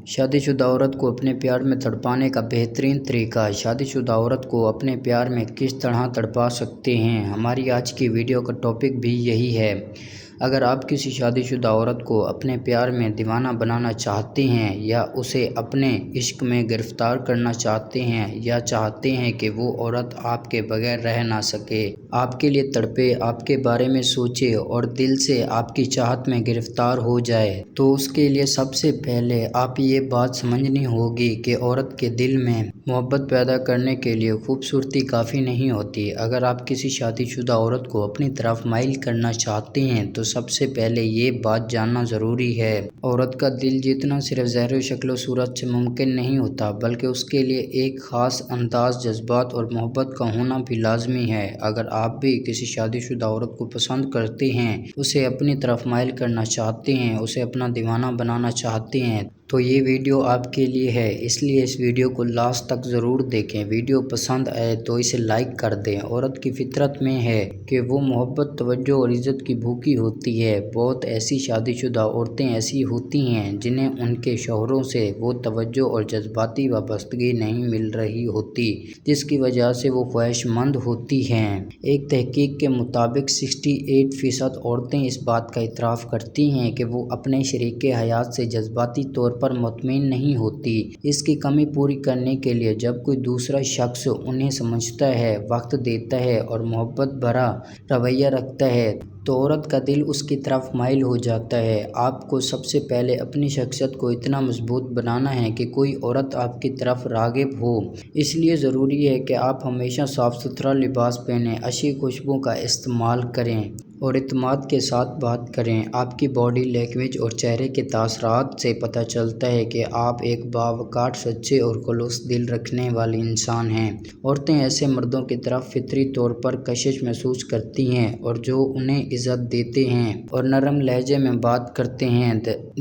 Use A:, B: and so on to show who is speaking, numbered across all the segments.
A: شادی شدہ عورت کو اپنے پیار میں تڑپانے کا بہترین طریقہ۔ شادی شدہ عورت کو اپنے پیار میں کس طرح تڑپا سکتے ہیں، ہماری آج کی ویڈیو کا ٹاپک بھی یہی ہے۔ اگر آپ کسی شادی شدہ عورت کو اپنے پیار میں دیوانہ بنانا چاہتے ہیں یا اسے اپنے عشق میں گرفتار کرنا چاہتے ہیں یا چاہتے ہیں کہ وہ عورت آپ کے بغیر رہ نہ سکے، آپ کے لیے تڑپے، آپ کے بارے میں سوچے اور دل سے آپ کی چاہت میں گرفتار ہو جائے، تو اس کے لیے سب سے پہلے آپ یہ بات سمجھنی ہوگی کہ عورت کے دل میں محبت پیدا کرنے کے لیے خوبصورتی کافی نہیں ہوتی۔ اگر آپ کسی شادی شدہ عورت کو اپنی طرف مائل کرنا چاہتے ہیں تو سب سے پہلے یہ بات جاننا ضروری ہے، عورت کا دل جیتنا صرف ظاہر و شکل و صورت سے ممکن نہیں ہوتا، بلکہ اس کے لیے ایک خاص انداز، جذبات اور محبت کا ہونا بھی لازمی ہے۔ اگر آپ بھی کسی شادی شدہ عورت کو پسند کرتے ہیں، اسے اپنی طرف مائل کرنا چاہتے ہیں، اسے اپنا دیوانہ بنانا چاہتے ہیں، تو یہ ویڈیو آپ کے لیے ہے، اس لیے اس ویڈیو کو لاسٹ تک ضرور دیکھیں۔ ویڈیو پسند آئے تو اسے لائک کر دیں۔ عورت کی فطرت میں ہے کہ وہ محبت، توجہ اور عزت کی بھوکی ہوتی ہے۔ بہت ایسی شادی شدہ عورتیں ایسی ہوتی ہیں جنہیں ان کے شوہروں سے وہ توجہ اور جذباتی وابستگی نہیں مل رہی ہوتی جس کی وجہ سے وہ خواہش مند ہوتی ہیں۔ ایک تحقیق کے مطابق 68% عورتیں اس بات کا اعتراف کرتی ہیں کہ وہ اپنے شریک حیات سے جذباتی طور پر مطمئن نہیں ہوتی۔ اس کی کمی پوری کرنے کے لیے جب کوئی دوسرا شخص انہیں سمجھتا ہے، وقت دیتا ہے اور محبت بھرا رویہ رکھتا ہے تو عورت کا دل اس کی طرف مائل ہو جاتا ہے۔ آپ کو سب سے پہلے اپنی شخصیت کو اتنا مضبوط بنانا ہے کہ کوئی عورت آپ کی طرف راغب ہو۔ اس لیے ضروری ہے کہ آپ ہمیشہ صاف ستھرا لباس پہنیں، اچھی خوشبو کا استعمال کریں اور اعتماد کے ساتھ بات کریں۔ آپ کی باڈی لینگویج اور چہرے کے تاثرات سے پتہ چلتا ہے کہ آپ ایک باوقار، سچے اور خلوص دل رکھنے والے انسان ہیں۔ عورتیں ایسے مردوں کی طرف فطری طور پر کشش محسوس کرتی ہیں اور جو انہیں عزت دیتے ہیں اور نرم لہجے میں بات کرتے ہیں۔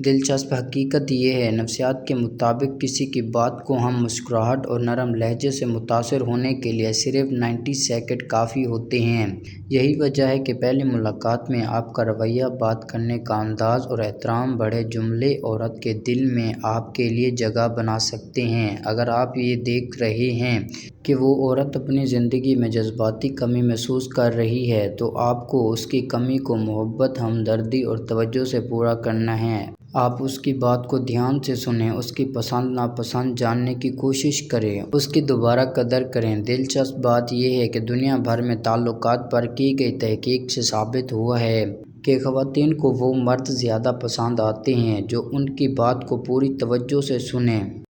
A: دلچسپ حقیقت یہ ہے، نفسیات کے مطابق کسی کی بات کو ہم مسکراہٹ اور نرم لہجے سے متاثر ہونے کے لیے صرف 90 سیکنڈ کافی ہوتے ہیں۔ یہی وجہ ہے کہ پہلی ملاقات میں آپ کا رویہ، بات کرنے کا انداز اور احترام بھرے جملے عورت کے دل میں آپ کے لیے جگہ بنا سکتے ہیں۔ اگر آپ یہ دیکھ رہے ہیں کہ وہ عورت اپنی زندگی میں جذباتی کمی محسوس کر رہی ہے تو آپ کو اس کی کمی کو محبت، ہمدردی اور توجہ سے پورا کرنا ہے۔ آپ اس کی بات کو دھیان سے سنیں، اس کی پسند ناپسند جاننے کی کوشش کریں، اس کی دوبارہ قدر کریں۔ دلچسپ بات یہ ہے کہ دنیا بھر میں تعلقات پر کی گئی تحقیق سے ثابت ہوا ہے کہ خواتین کو وہ مرد زیادہ پسند آتے ہیں جو ان کی بات کو پوری توجہ سے سنیں۔